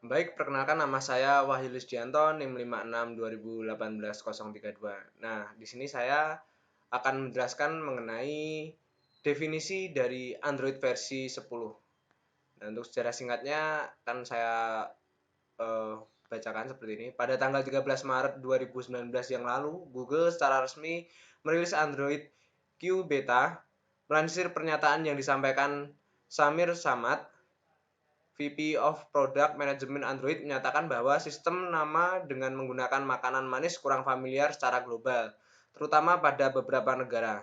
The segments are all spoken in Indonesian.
Baik, perkenalkan nama saya Wahyu Lisdianto, NIM 56 2018 032. Nah, di sini saya akan menjelaskan mengenai definisi dari Android versi 10. Nah, untuk secara singkatnya akan saya eh, bacakan seperti ini. Pada tanggal 13 Maret 2019 yang lalu, Google secara resmi merilis Android Q Beta. Melansir pernyataan yang disampaikan Samir Samad, VP of Product Management Android, menyatakan bahwa sistem nama dengan menggunakan makanan manis kurang familiar secara global, terutama pada beberapa negara.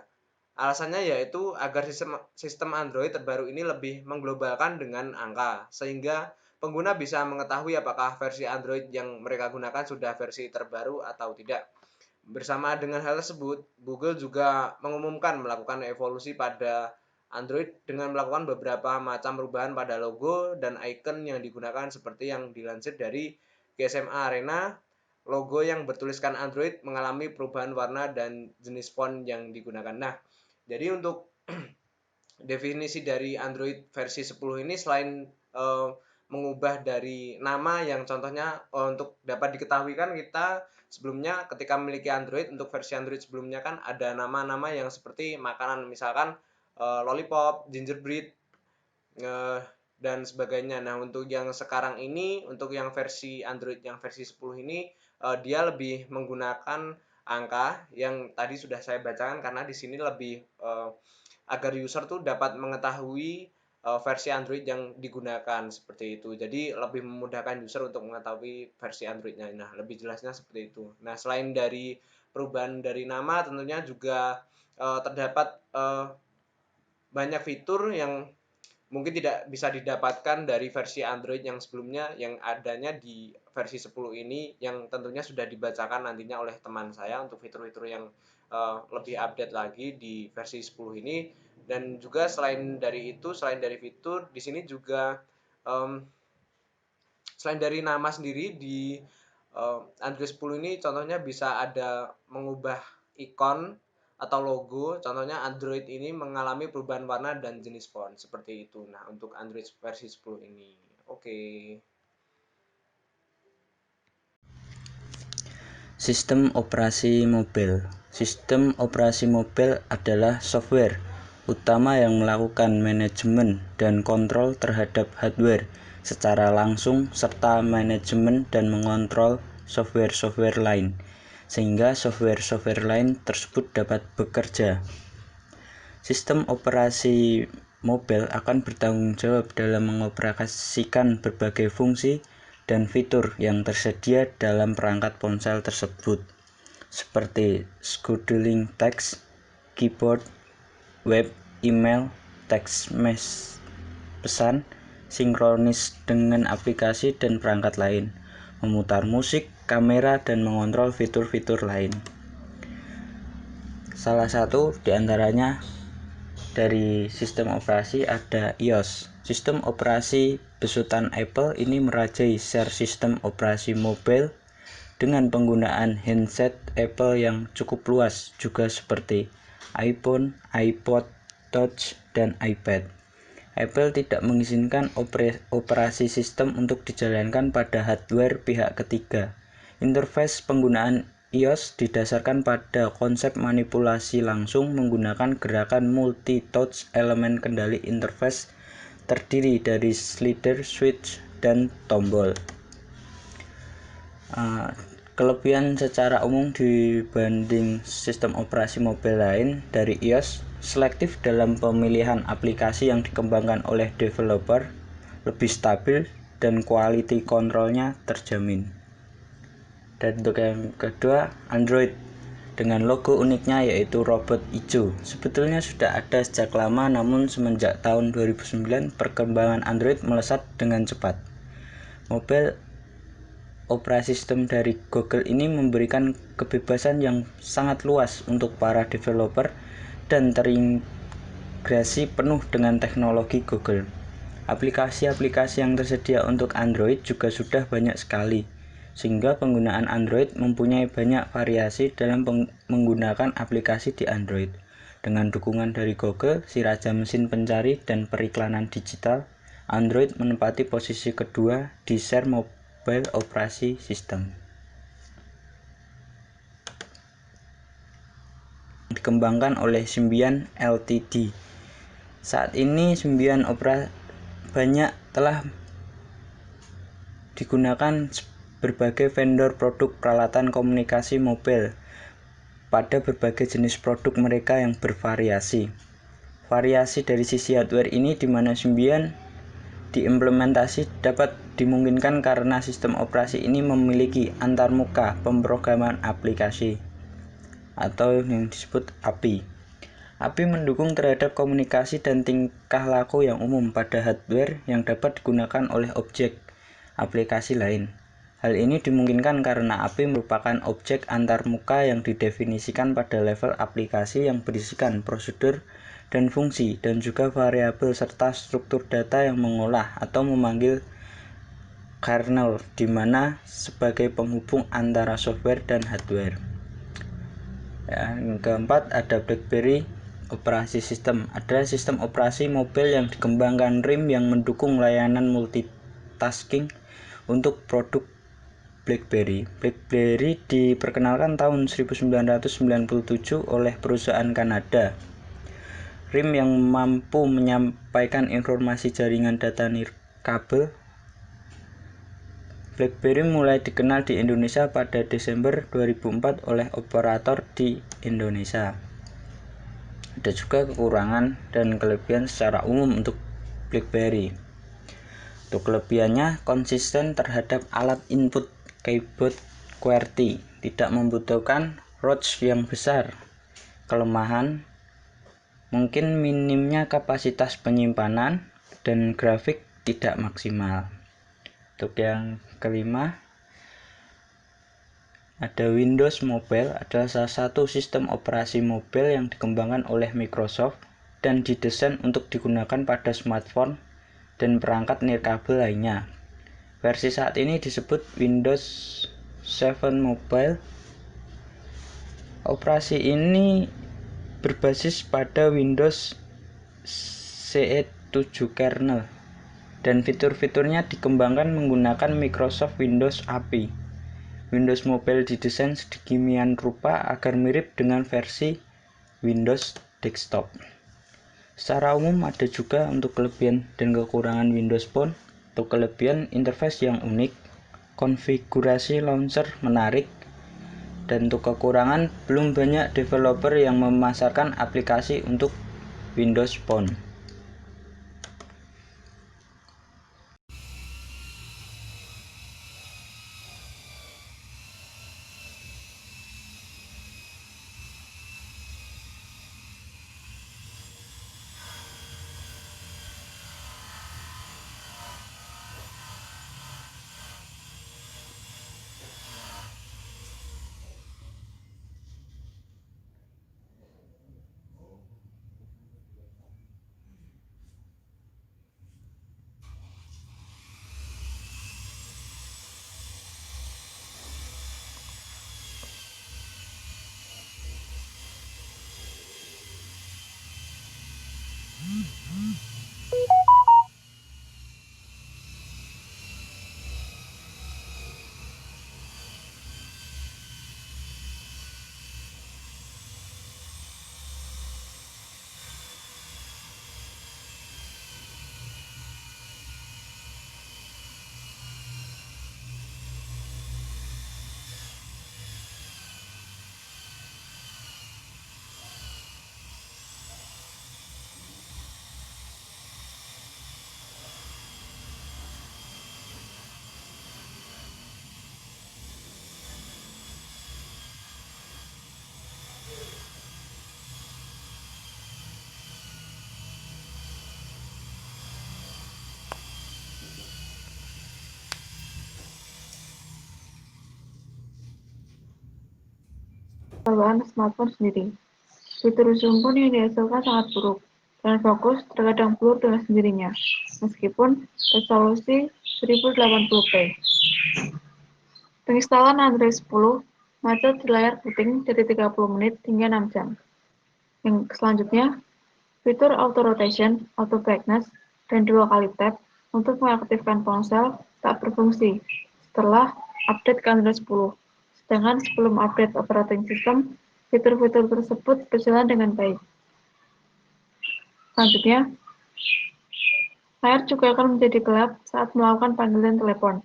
Alasannya yaitu agar sistem Android terbaru ini lebih mengglobalkan dengan angka, sehingga pengguna bisa mengetahui apakah versi Android yang mereka gunakan sudah versi terbaru atau tidak. Bersama dengan hal tersebut, Google juga mengumumkan melakukan evolusi pada Android dengan melakukan beberapa macam perubahan pada logo dan icon yang digunakan seperti yang dilansir dari GSMA Arena. Logo yang bertuliskan Android mengalami perubahan warna dan jenis font yang digunakan. Nah, jadi untuk definisi dari Android versi 10 ini selain uh, mengubah dari nama yang contohnya untuk dapat diketahui kan kita sebelumnya ketika memiliki Android, untuk versi Android sebelumnya kan ada nama-nama yang seperti makanan, misalkan lollipop, gingerbread, uh, dan sebagainya. Nah, untuk yang sekarang ini, untuk yang versi Android yang versi 10 ini, dia lebih menggunakan angka yang tadi sudah saya bacakan, karena di sini lebih agar user tuh dapat mengetahui versi Android yang digunakan seperti itu. Jadi lebih memudahkan user untuk mengetahui versi Androidnya. Nah, lebih jelasnya seperti itu. Nah, selain dari perubahan dari nama, tentunya juga terdapat banyak fitur yang mungkin tidak bisa didapatkan dari versi Android yang sebelumnya, yang adanya di versi 10 ini, yang tentunya sudah dibacakan nantinya oleh teman saya untuk fitur-fitur yang lebih update lagi di versi 10 ini. Dan juga selain dari itu, selain dari fitur, di sini juga um, selain dari nama sendiri di Android 10 ini contohnya bisa ada mengubah ikon atau logo. Contohnya Android ini mengalami perubahan warna dan jenis font seperti itu. Nah, untuk Android versi 10 ini. Oke. Sistem operasi mobil. Sistem operasi mobil adalah software utama yang melakukan manajemen dan kontrol terhadap hardware secara langsung serta manajemen dan mengontrol software-software lain, sehingga software-software lain tersebut dapat bekerja. Sistem operasi mobil akan bertanggung jawab dalam mengoperasikan berbagai fungsi dan fitur yang tersedia dalam perangkat ponsel tersebut, seperti scheduling teks, keyboard, web, email, teks pesan, sinkronis dengan aplikasi dan perangkat lain, memutar musik, kamera, dan mengontrol fitur-fitur lain. Salah satu diantaranya dari sistem operasi ada iOS. Sistem operasi besutan Apple ini merajai share sistem operasi mobil dengan penggunaan handset Apple yang cukup luas, juga seperti iPhone, iPod Touch, dan iPad. Apple tidak mengizinkan operasi sistem untuk dijalankan pada hardware pihak ketiga. Interface penggunaan iOS didasarkan pada konsep manipulasi langsung menggunakan gerakan multi-touch. Elemen kendali interface terdiri dari slider, switch, dan tombol. Kelebihan secara umum dibanding sistem operasi mobil lain dari iOS: selektif dalam pemilihan aplikasi yang dikembangkan oleh developer, lebih stabil, dan quality control-nya terjamin. Dan untuk yang kedua, Android dengan logo uniknya yaitu robot hijau. Sebetulnya sudah ada sejak lama, namun semenjak tahun 2009 perkembangan Android melesat dengan cepat. Mobil operasi sistem dari Google ini memberikan kebebasan yang sangat luas untuk para developer dan terintegrasi penuh dengan teknologi Google. Aplikasi-aplikasi yang tersedia untuk Android juga sudah banyak sekali, sehingga penggunaan Android mempunyai banyak variasi dalam menggunakan aplikasi di Android. Dengan dukungan dari Google, si raja mesin pencari dan periklanan digital, Android menempati posisi kedua di share mobile operasi sistem. Dikembangkan oleh Symbian Ltd. Saat ini Symbian banyak telah digunakan berbagai vendor produk peralatan komunikasi mobile pada berbagai jenis produk mereka yang bervariasi. Variasi dari sisi hardware ini di mana Symbian diimplementasi dapat dimungkinkan karena sistem operasi ini memiliki antarmuka pemrograman aplikasi atau yang disebut API. API mendukung terhadap komunikasi dan tingkah laku yang umum pada hardware yang dapat digunakan oleh objek aplikasi lain. Hal ini dimungkinkan karena API merupakan objek antarmuka yang didefinisikan pada level aplikasi yang berisikan prosedur dan fungsi dan juga variabel serta struktur data yang mengolah atau memanggil kernel di mana sebagai penghubung antara software dan hardware. Yang keempat ada BlackBerry operasi sistem. Ada sistem operasi mobil yang dikembangkan RIM yang mendukung layanan multitasking untuk produk BlackBerry. BlackBerry diperkenalkan tahun 1997 oleh perusahaan Kanada. RIM yang mampu menyampaikan informasi jaringan data nirkabel. BlackBerry mulai dikenal di Indonesia pada Desember 2004 oleh operator di Indonesia. Ada juga kekurangan dan kelebihan secara umum untuk BlackBerry. Untuk kelebihannya, konsisten terhadap alat input keyboard QWERTY, tidak membutuhkan ROS yang besar. Kelemahan mungkin minimnya kapasitas penyimpanan dan grafik tidak maksimal. Untuk yang kelima, ada Windows Mobile adalah salah satu sistem operasi mobile yang dikembangkan oleh Microsoft dan didesain untuk digunakan pada smartphone dan perangkat nirkabel lainnya. Versi saat ini disebut Windows 7 Mobile. Operasi ini berbasis pada Windows CE 7 kernel dan fitur-fiturnya dikembangkan menggunakan Microsoft Windows API. Windows Mobile didesain sedemikian rupa agar mirip dengan versi Windows Desktop. Secara umum ada juga untuk kelebihan dan kekurangan Windows Phone. Untuk kelebihan, interface yang unik, konfigurasi launcher menarik, dan untuk kekurangan, belum banyak developer yang memasarkan aplikasi untuk Windows Phone. Bawaan smartphone sendiri. Fitur zoom pun yang dihasilkan sangat buruk, dan fokus terkadang blur dengan sendirinya, meskipun resolusi 1080p. Penginstalan Android 10 macet di layar puting dari 30 menit hingga 6 jam. Yang selanjutnya, fitur auto rotation, auto brightness, dan 2 kali tap untuk mengaktifkan ponsel tak berfungsi setelah update ke Android 10. Sedangkan sebelum update operating system, fitur-fitur tersebut berjalan dengan baik. Selanjutnya, layar juga akan menjadi gelap saat melakukan panggilan telepon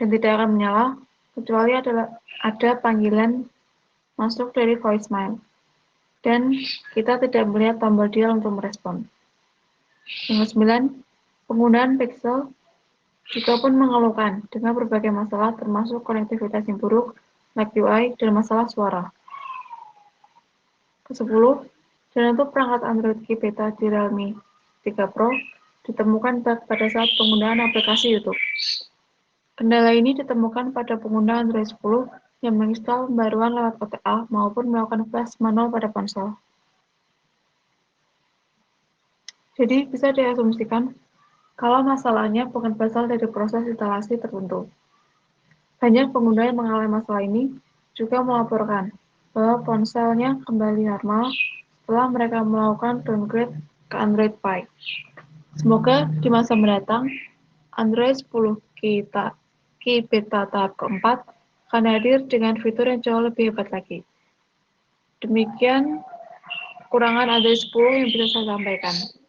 dan tidak akan menyala kecuali ada panggilan masuk dari voicemail dan kita tidak melihat tombol dial untuk merespon. Yang ke-9, penggunaan Pixel juga pun mengeluhkan dengan berbagai masalah termasuk konektivitas yang buruk, lag UI, dan masalah suara. Ke-10, dan untuk perangkat Android Q Beta di Realme 3 Pro ditemukan bug pada saat penggunaan aplikasi YouTube. Kendala ini ditemukan pada pengguna Android 10 yang menginstal pembaruan lewat OTA maupun melakukan flash manual pada ponsel. Jadi bisa diasumsikan kalau masalahnya bukan berasal dari proses instalasi tertentu. Banyak pengguna yang mengalami masalah ini juga melaporkan bahwa ponselnya kembali normal setelah mereka melakukan downgrade ke Android Pie. Semoga di masa mendatang Android 10 Q Beta tahap keempat akan hadir dengan fitur yang jauh lebih hebat lagi. Demikian kekurangan Android 10 yang bisa saya sampaikan.